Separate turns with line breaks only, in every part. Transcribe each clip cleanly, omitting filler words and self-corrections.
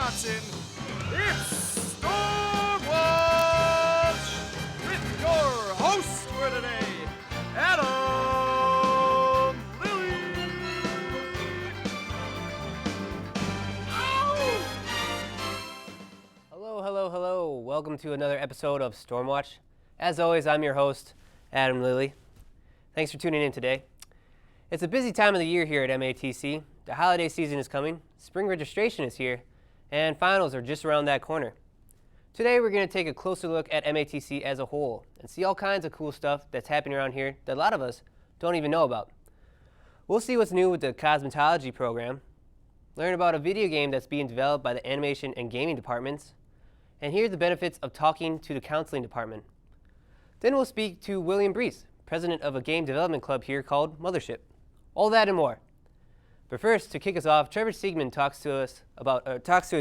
Wisconsin, it's Stormwatch with your host for today, Adam Lilly. Ow!
Hello. Welcome to another episode of Stormwatch. As always, I'm your host, Adam Lilly. Thanks for tuning in today. It's a busy time of the year here at MATC. The holiday season is coming, spring registration is here, and finals are just around that corner. Today we're going to take a closer look at MATC as a whole and see all kinds of cool stuff that's happening around here that a lot of us don't even know about. We'll see what's new with the cosmetology program, learn about a video game that's being developed by the animation and gaming departments, and hear the benefits of talking to the counseling department. Then we'll speak to William Brees, president of a game development club here called Mothership. All that and more. But first, to kick us off, Trevor Siegman talks to a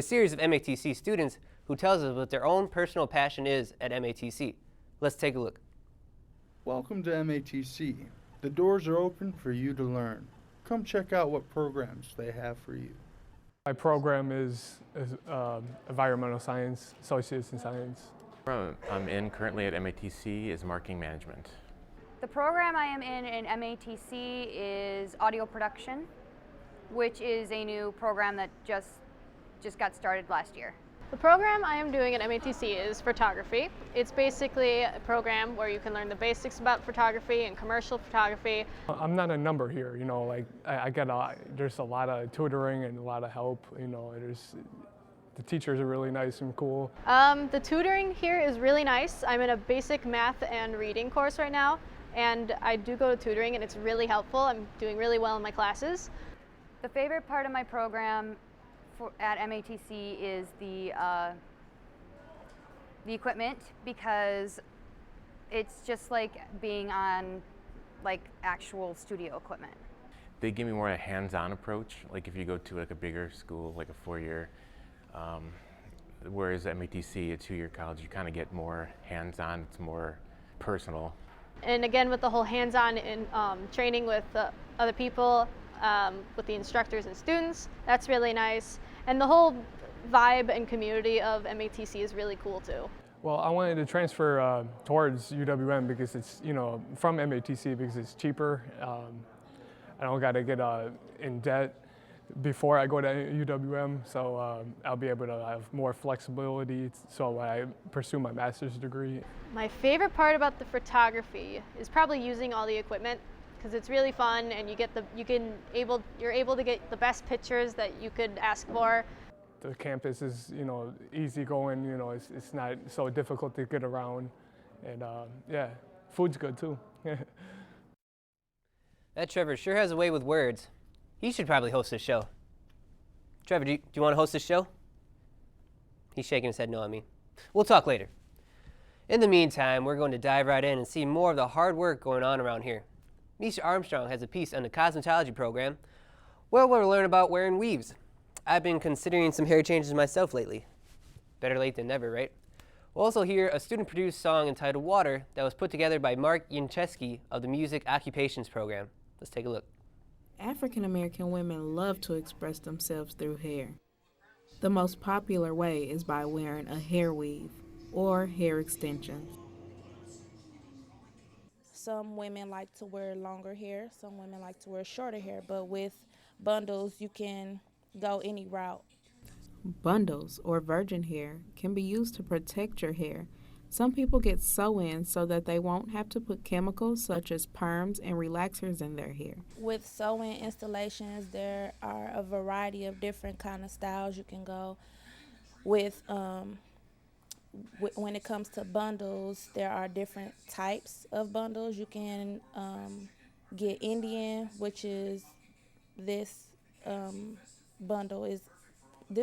series of MATC students who tells us what their own personal passion is at MATC. Let's take a look.
Welcome to MATC. The doors are open for you to learn. Come check out what programs they have for you.
My program is environmental science, associates in science.
I'm in currently at MATC is marketing management.
The program I am in MATC is audio production, which is a new program that just got started last year.
The program I am doing at MATC is photography. It's basically a program where you can learn the basics about photography and commercial photography.
I'm not a number here, there's a lot of tutoring and a lot of help, the teachers are really nice and cool.
The tutoring here is really nice. I'm in a basic math and reading course right now, and I do go to tutoring and it's really helpful. I'm doing really well in my classes.
The favorite part of my program at MATC is the equipment, because it's just like being on actual studio equipment.
They give me more a hands-on approach, like if you go to a bigger school, like a 4-year, whereas at MATC, a 2-year college, you kind of get more hands-on, it's more personal.
And again, with the whole hands-on in training with other people, with the instructors and students, that's really nice. And the whole vibe and community of MATC is really cool too.
Well, I wanted to transfer towards UWM because it's, from MATC because it's cheaper. I don't got to get in debt before I go to UWM, so I'll be able to have more flexibility so when I pursue my master's degree.
My favorite part about the photography is probably using all the equipment, because it's really fun and you're able to get the best pictures that you could ask for.
The campus is, easy going, it's not so difficult to get around, and food's good too.
That Trevor sure has a way with words. He should probably host this show. Trevor, do you want to host this show? He's shaking his head no at me. We'll talk later. In the meantime, we're going to dive right in and see more of the hard work going on around here. Misha Armstrong has a piece on the cosmetology program where we'll learn about wearing weaves. I've been considering some hair changes myself lately. Better late than never, right? We'll also hear a student-produced song entitled Water that was put together by Mark Yancheski of the Music Occupations program. Let's take a look.
African American women love to express themselves through hair. The most popular way is by wearing a hair weave or hair extensions.
Some women like to wear longer hair, some women like to wear shorter hair, but with bundles you can go any route.
Bundles or virgin hair can be used to protect your hair. Some people get sew-ins so that they won't have to put chemicals such as perms and relaxers in their hair.
With sew-in installations, there are a variety of different kind of styles you can go with. When it comes to bundles, there are different types of bundles. You can get Indian, which is this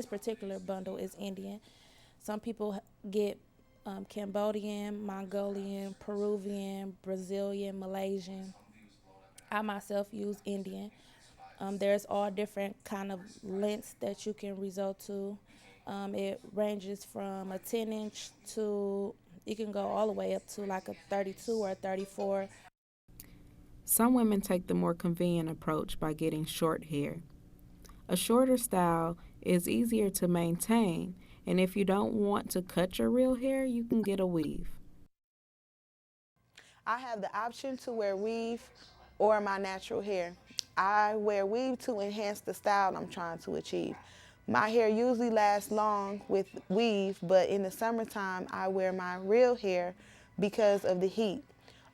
particular bundle is Indian. Some people get Cambodian, Mongolian, Peruvian, Brazilian, Malaysian. I myself use Indian. There's all different kind of lengths that you can resort to. It ranges from a 10-inch to, you can go all the way up to like a 32 or a 34.
Some women take the more convenient approach by getting short hair. A shorter style is easier to maintain, and if you don't want to cut your real hair, you can get a weave.
I have the option to wear weave or my natural hair. I wear weave to enhance the style I'm trying to achieve. My hair usually lasts long with weave, but in the summertime I wear my real hair because of the heat.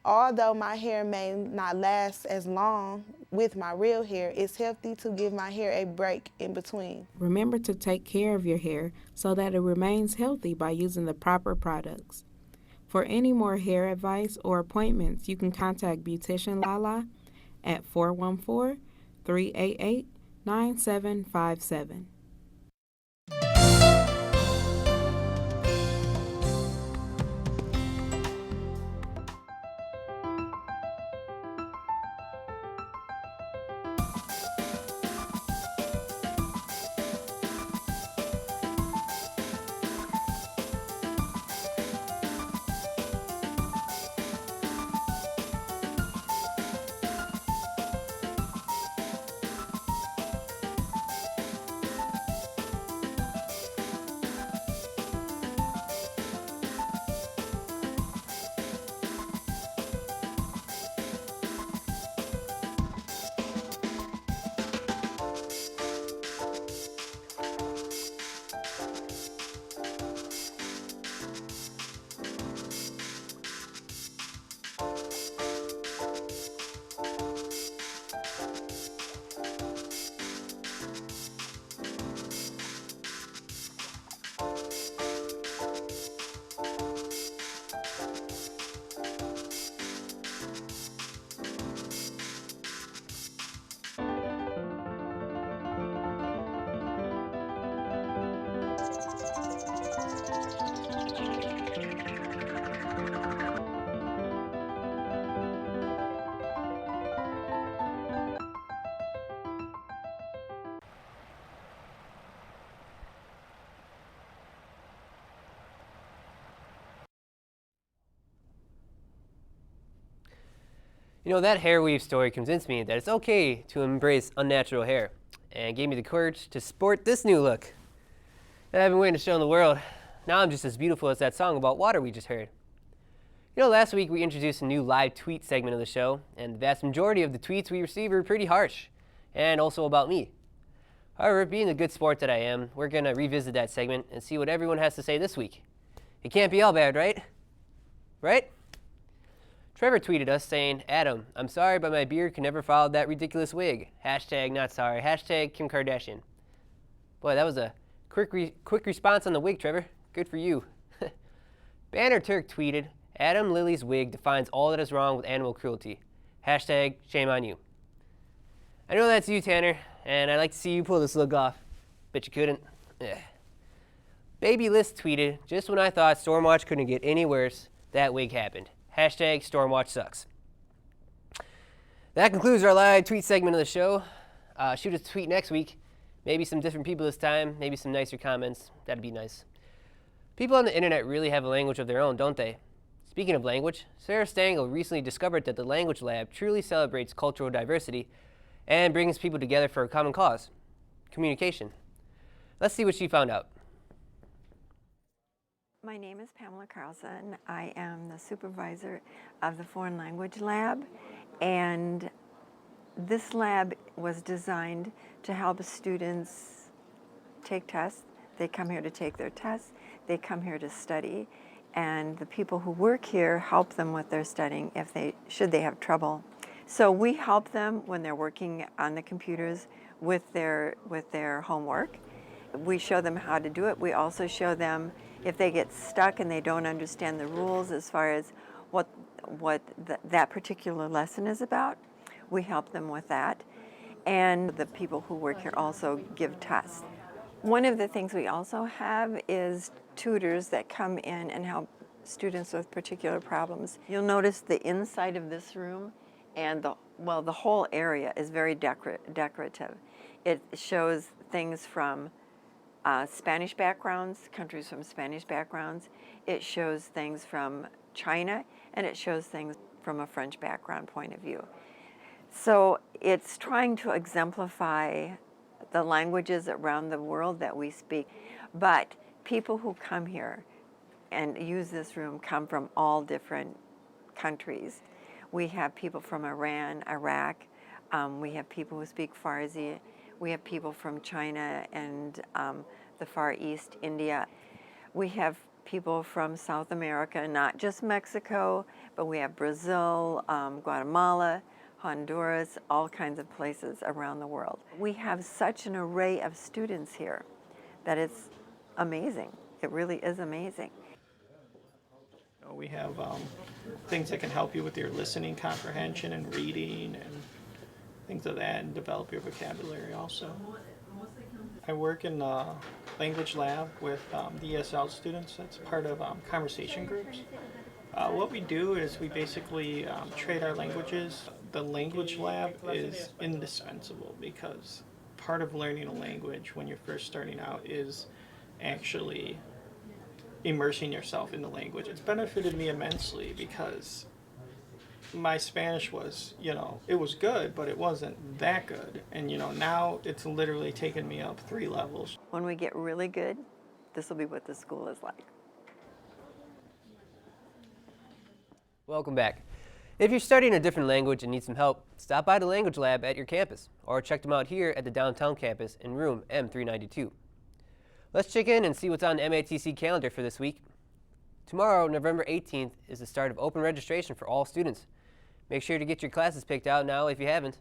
Although my hair may not last as long with my real hair, it's healthy to give my hair a break in between.
Remember to take care of your hair so that it remains healthy by using the proper products. For any more hair advice or appointments, you can contact Beautician Lala at 414-388-9757.
You know, that hair weave story convinced me that it's okay to embrace unnatural hair and gave me the courage to sport this new look that I've been waiting to show the world. Now I'm just as beautiful as that song about water we just heard. You know, last week we introduced a new live tweet segment of the show, and the vast majority of the tweets we received were pretty harsh and also about me. However, being the good sport that I am, we're going to revisit that segment and see what everyone has to say this week. It can't be all bad, right? Right? Trevor tweeted us saying, "Adam, I'm sorry, but my beard can never follow that ridiculous wig. Hashtag not sorry. Hashtag Kim Kardashian." Boy, that was a quick response on the wig, Trevor. Good for you. Banner Turk tweeted, "Adam Lilly's wig defines all that is wrong with animal cruelty. Hashtag shame on you." I know that's you, Tanner, and I'd like to see you pull this look off. Bet you couldn't. Ugh. Baby List tweeted, "Just when I thought Stormwatch couldn't get any worse, that wig happened. Hashtag Stormwatch sucks." That concludes our live tweet segment of the show. Shoot us a tweet next week. Maybe some different people this time. Maybe some nicer comments. That'd be nice. People on the internet really have a language of their own, don't they? Speaking of language, Sarah Stengel recently discovered that the Language Lab truly celebrates cultural diversity and brings people together for a common cause: communication. Let's see what she found out.
My name is Pamela Carlson. I am the supervisor of the Foreign Language Lab, and this lab was designed to help students take tests. They come here to take their tests. They come here to study, and the people who work here help them with their studying should they have trouble. So we help them when they're working on the computers with their homework. We show them how to do it. We also show them if they get stuck and they don't understand the rules as far as what that particular lesson is about. We help them with that. And the people who work here also give tests. One of the things we also have is tutors that come in and help students with particular problems. You'll notice the inside of this room and the whole area is very decorative. It shows things from Spanish backgrounds, countries from Spanish backgrounds. It shows things from China, and it shows things from a French background point of view. So it's trying to exemplify the languages around the world that we speak. But people who come here and use this room come from all different countries. We have people from Iran, Iraq. We have people who speak Farsi. We have people from China and the Far East, India. We have people from South America, not just Mexico, but we have Brazil, Guatemala, Honduras, all kinds of places around the world. We have such an array of students here that it's amazing. It really is amazing.
We have things that can help you with your listening comprehension and reading and things of that, and develop your vocabulary also. I work in the language lab with the ESL students. That's part of conversation groups. What we do is we basically trade our languages. The language lab is indispensable because part of learning a language when you're first starting out is actually immersing yourself in the language. It's benefited me immensely because my Spanish was, it was good, but it wasn't that good. And, now it's literally taken me up 3 levels.
When we get really good, this will be what the school is like.
Welcome back. If you're studying a different language and need some help, stop by the Language Lab at your campus or check them out here at the downtown campus in room M392. Let's check in and see what's on the MATC calendar for this week. Tomorrow, November 18th, is the start of open registration for all students. Make sure to get your classes picked out now if you haven't.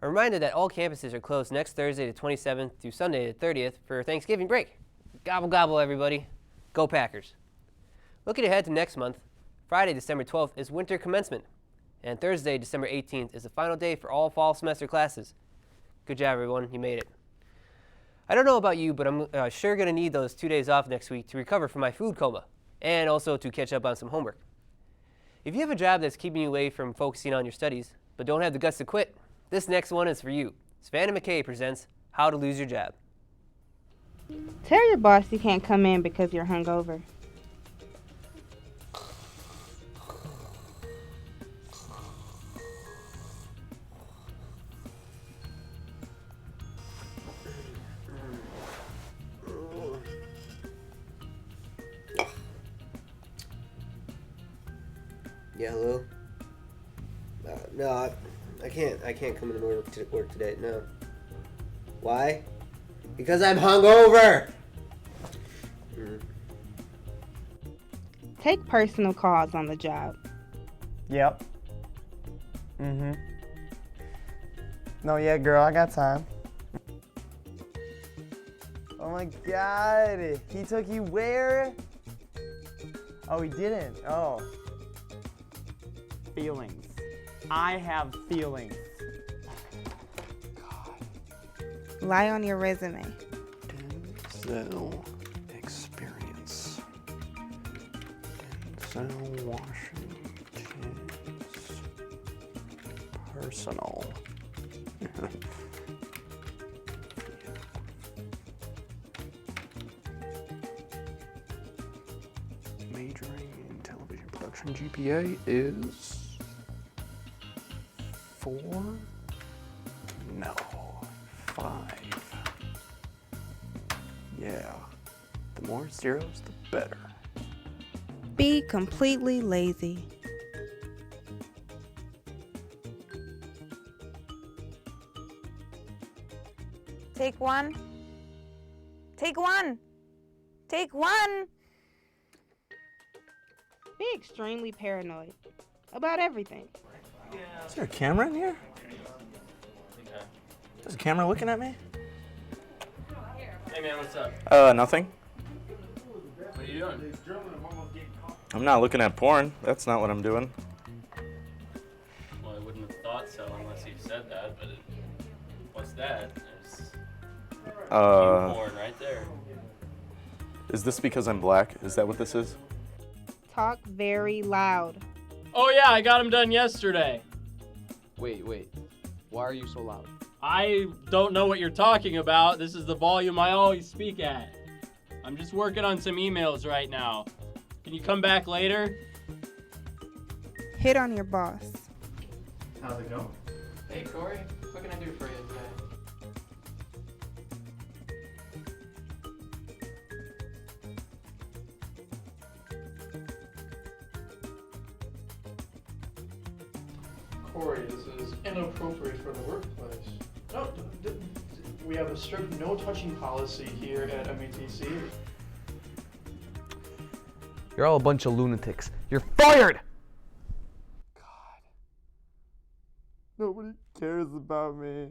A reminder that all campuses are closed next Thursday the 27th through Sunday the 30th for Thanksgiving break. Gobble gobble, everybody. Go Packers. Looking ahead to next month, Friday, December 12th is winter commencement, and Thursday, December 18th is the final day for all fall semester classes. Good job, everyone. You made it. I don't know about you, but I'm sure going to need those 2 days off next week to recover from my food coma and also to catch up on some homework. If you have a job that's keeping you away from focusing on your studies but don't have the guts to quit, this next one is for you. Savannah McKay presents How to Lose Your Job.
Tell your boss you can't come in because you're hungover.
Yeah, hello? No, I can't come into work today, no. Why? Because I'm hungover!
Take personal calls on the job.
Yep. No, yeah, girl, I got time. Oh my God, he took you where? Oh, he didn't, oh.
Feelings. I have feelings.
Lie on your resume.
Denzel experience. Denzel Washington's personal. Majoring in television production. GPA is 4? No, 5. Yeah, the more zeros, the better.
Be completely lazy.
Take one. Take one. Take one.
Be extremely paranoid about everything.
Is there a camera in here? Is a camera looking at me?
Hey man, what's up?
Nothing.
What are you doing?
I'm not looking at porn. That's not what I'm doing.
Well, I wouldn't have thought so unless you said that, but what's that? There's porn right there.
Is this because I'm black? Is that what this is?
Talk very loud.
Oh yeah, I got him done yesterday.
Wait. Why are you so loud?
I don't know what you're talking about. This is the volume I always speak at. I'm just working on some emails right now. Can you come back later?
Hit on your boss.
How's it going?
Hey Corey, what can I do for you today?
Corey, this is inappropriate for the workplace. No, we have a strict no touching policy here at MATC.
You're all a bunch of lunatics. You're fired!
Nobody cares about me.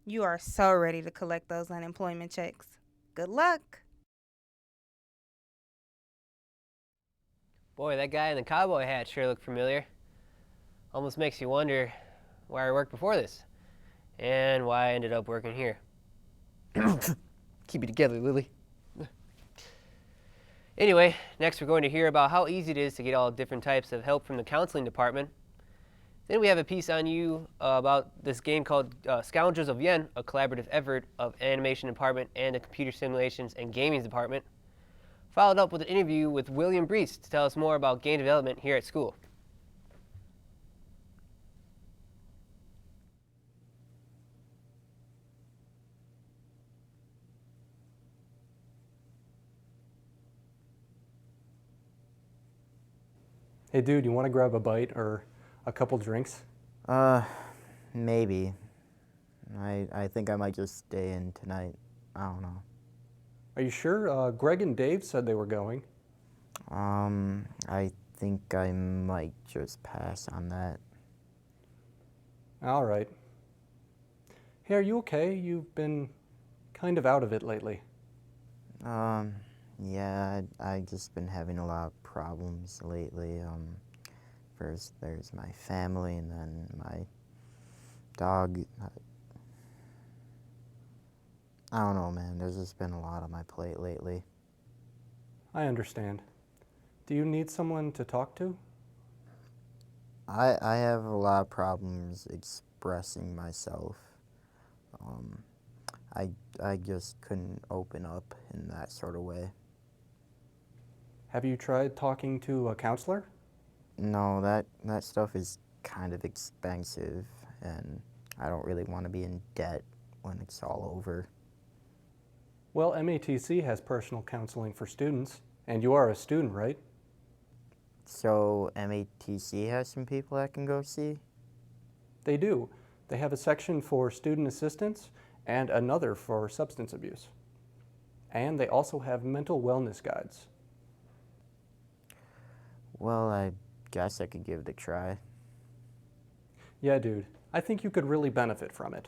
You are so ready to collect those unemployment checks. Good luck.
Boy, that guy in the cowboy hat sure looked familiar. Almost makes you wonder where I worked before this and why I ended up working here. Keep it together, Lily. Anyway, next we're going to hear about how easy it is to get all different types of help from the counseling department. Then we have a piece on you about this game called Scoundrels of Yen, a collaborative effort of animation department and the computer simulations and gaming department. Followed up with an interview with William Brees to tell us more about game development here at school.
Hey dude, you want to grab a bite or a couple drinks?
Maybe. I think I might just stay in tonight. I don't know.
Are you sure? Greg and Dave said they were going.
I think I might just pass on that.
All right. Hey, are you okay? You've been kind of out of it lately.
Yeah, I just been having a lot of problems lately. First there's my family and then my dog. I don't know, man. There's just been a lot on my plate lately.
I understand. Do you need someone to talk to?
I have a lot of problems expressing myself. I just couldn't open up in that sort of way.
Have you tried talking to a counselor?
No, that stuff is kind of expensive, and I don't really want to be in debt when it's all over.
Well, MATC has personal counseling for students, and you are a student, right?
So MATC has some people I can go see?
They do. They have a section for student assistance and another for substance abuse. And they also have mental wellness guides.
Well, I guess I could give it a try.
Yeah, dude. I think you could really benefit from it.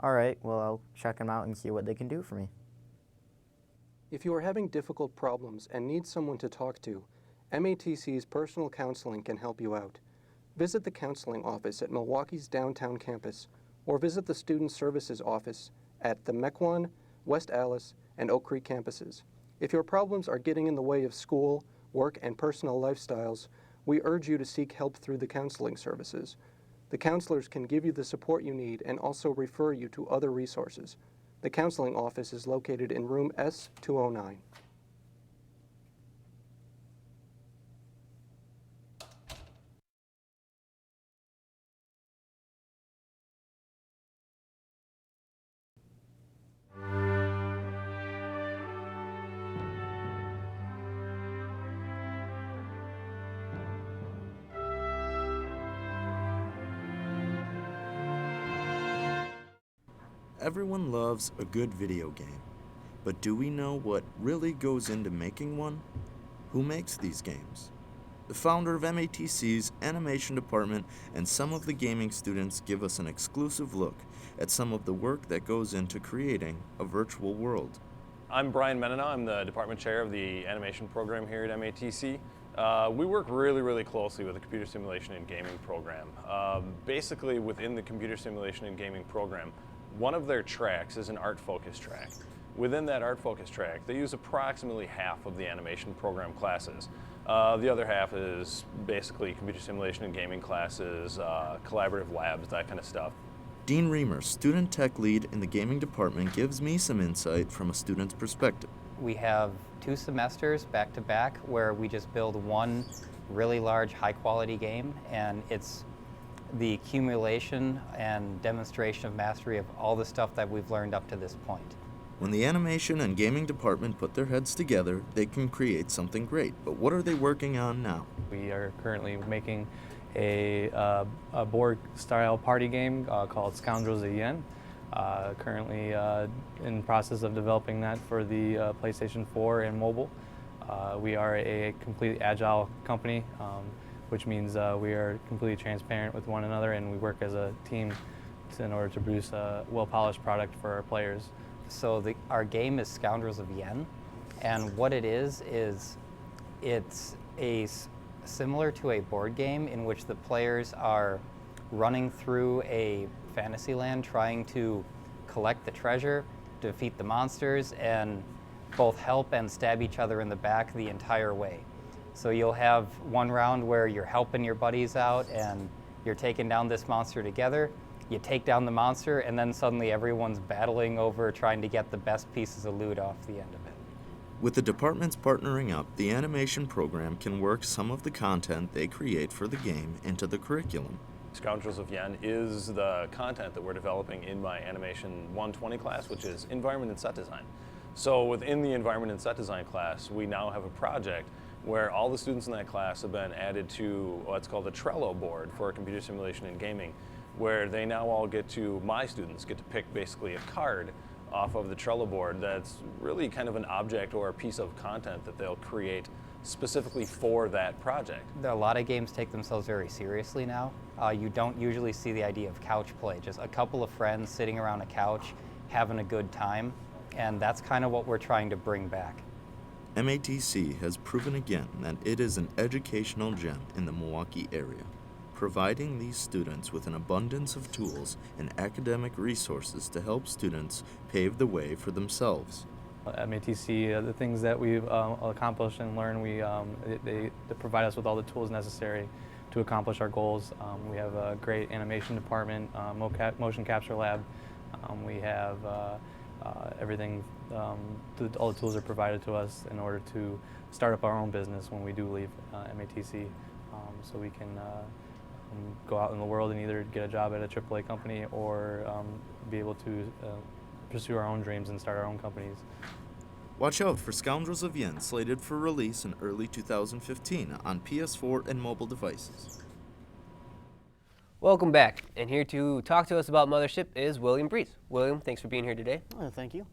All right, well, I'll check them out and see what they can do for me.
If you are having difficult problems and need someone to talk to, MATC's personal counseling can help you out. Visit the counseling office at Milwaukee's downtown campus, or visit the Student Services office at the Mequon, West Allis, and Oak Creek campuses. If your problems are getting in the way of school, work, and personal lifestyles, we urge you to seek help through the counseling services. The counselors can give you the support you need and also refer you to other resources. The counseling office is located in room S209.
Everyone loves a good video game, but do we know what really goes into making one? Who makes these games? The founder of MATC's animation department and some of the gaming students give us an exclusive look at some of the work that goes into creating a virtual world.
I'm Brian Menina. I'm the department chair of the animation program here at MATC. We work really closely with the computer simulation and gaming program. Basically, within the computer simulation and gaming program, one of their tracks is an art focus track. Within that art focus track, they use approximately half of the animation program classes. The other half is basically computer simulation and gaming classes, collaborative labs, that kind of stuff.
Dean Reamer, student tech lead in the gaming department, gives me some insight from a student's perspective.
We have 2 semesters back to back where we just build one really large high quality game, and it's the accumulation and demonstration of mastery of all the stuff that we've learned up to this point.
When the animation and gaming department put their heads together, they can create something great. But what are they working on now?
We are currently making a board-style party game called Scoundrels of Yen. Currently in process of developing that for the PlayStation 4 and mobile. We are a completely agile company, which means we are completely transparent with one another, and we work as a team in order to produce a well-polished product for our players.
So our game is Scoundrels of Yen, and what it is it's similar to a board game in which the players are running through a fantasy land trying to collect the treasure, defeat the monsters, and both help and stab each other in the back the entire way. So you'll have one round where you're helping your buddies out and you're taking down this monster together. You take down the monster, and then suddenly everyone's battling over trying to get the best pieces of loot off the end of it.
With the departments partnering up, the animation program can work some of the content they create for the game into the curriculum.
Scoundrels of Yen is the content that we're developing in my Animation 120 class, which is Environment and Set Design. So within the Environment and Set Design class, we now have a project where all the students in that class have been added to what's called a Trello board for computer simulation and gaming, where they now all my students get to pick basically a card off of the Trello board that's really kind of an object or a piece of content that they'll create specifically for that project.
A lot of games take themselves very seriously now. You don't usually see the idea of couch play, just a couple of friends sitting around a couch having a good time, and that's kind of what we're trying to bring back.
MATC has proven again that it is an educational gem in the Milwaukee area, providing these students with an abundance of tools and academic resources to help students pave the way for themselves.
MATC, the things that we've accomplished and learned, they provide us with all the tools necessary to accomplish our goals. We have a great animation department, motion capture lab. We have everything, all the tools are provided to us in order to start up our own business when we do leave MATC, so we can go out in the world and either get a job at a AAA company or be able to pursue our own dreams and start our own companies.
Watch out for Scoundrels of Yen, slated for release in early 2015 on PS4 and mobile devices.
Welcome back, and here to talk to us about Mothership is William Breeze. William, thanks for being here today.
Thank you.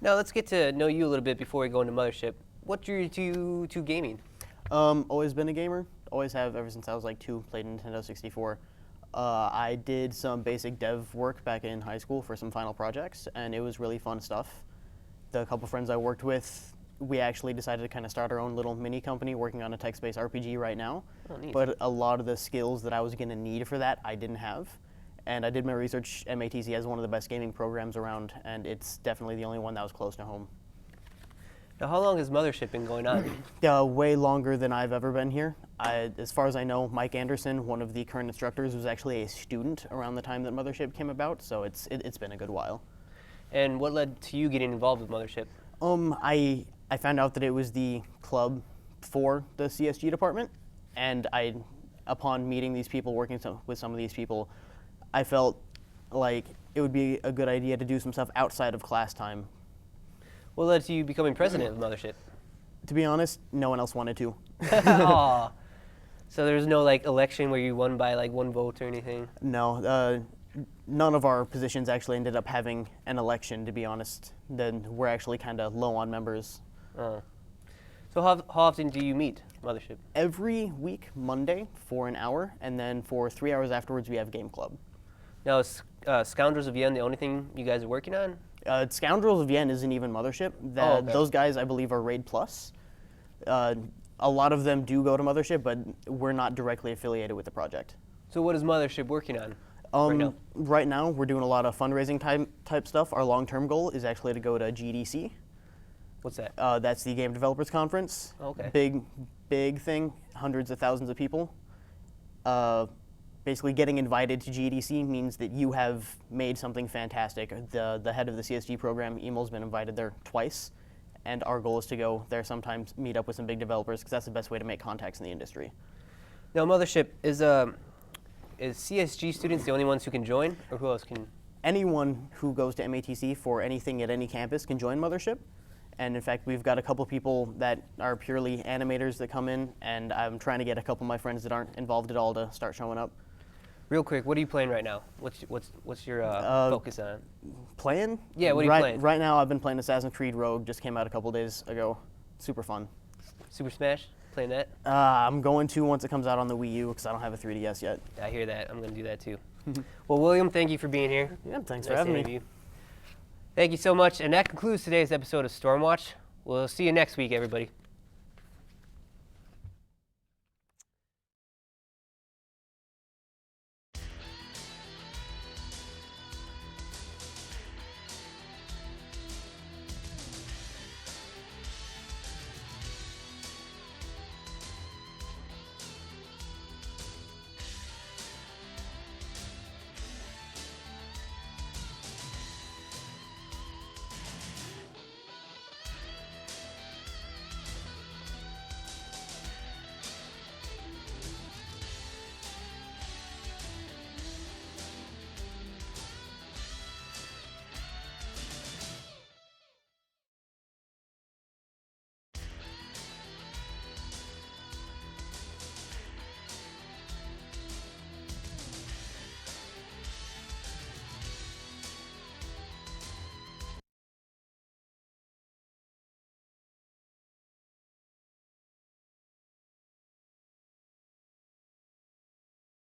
Now let's get to know you a little bit before we go into Mothership. What drew you to gaming?
Always been a gamer. Always have ever since I was like 2, played Nintendo 64. I did some basic dev work back in high school for some final projects, and it was really fun stuff. The couple friends I worked with, we actually decided to kind of start our own little mini company working on a text-based RPG right now.
Oh, neat.
But a lot of the skills that I was going to need for that, I didn't have. And I did my research. MATC has one of the best gaming programs around, and it's definitely the only one that was close to home.
Now, how long has Mothership been going on?
Way longer than I've ever been here. As far as I know, Mike Anderson, one of the current instructors, was actually a student around the time that Mothership came about, so it's been a good while.
And what led to you getting involved with Mothership?
I found out that it was the club for the CSG department, and upon meeting these people, working with some of these people, I felt like it would be a good idea to do some stuff outside of class time.
What led to you becoming president of Mothership?
To be honest, no one else wanted to.
Aw. So there's no election where you won by 1 vote or anything?
No, none of our positions actually ended up having an election, to be honest. Then we're actually kind of low on members.
So how often do you meet Mothership?
Every week, Monday, for an hour, and then for 3 hours afterwards, we have game club.
Now, is Scoundrels of Yen the only thing you guys are working on?
Scoundrels of Yen isn't even Mothership.
Okay.
Those guys, I believe, are Raid Plus. A lot of them do go to Mothership, but we're not directly affiliated with the project.
So what is Mothership working on right now?
Right now, we're doing a lot of fundraising type stuff. Our long-term goal is actually to go to GDC.
What's that?
That's the Game Developers Conference.
Okay.
Big thing, hundreds of thousands of people. Basically, getting invited to GDC means that you have made something fantastic. The head of the CSG program, Emil's been invited there twice, and our goal is to go there sometimes, meet up with some big developers, because that's the best way to make contacts in the industry.
Now, Mothership, is CSG students the only ones who can join, or who else can?
anyone who goes to MATC for anything at any campus can join Mothership. And in fact, we've got a couple people that are purely animators that come in, and I'm trying to get a couple of my friends that aren't involved at all to start showing up.
Real quick, what are you playing right now? What's your focus on?
Playing?
Yeah, what are you playing?
Right now, I've been playing Assassin's Creed Rogue. Just came out a couple days ago. Super fun.
Super Smash? Playing that?
I'm going to once it comes out on the Wii U because I don't have a 3DS yet.
I hear that. I'm going to do that too. Well, William, thank you for being here.
Yeah, thanks for
Nice
having
to
me.
have you. Thank you so much. And that concludes today's episode of Stormwatch. We'll see you next week, everybody.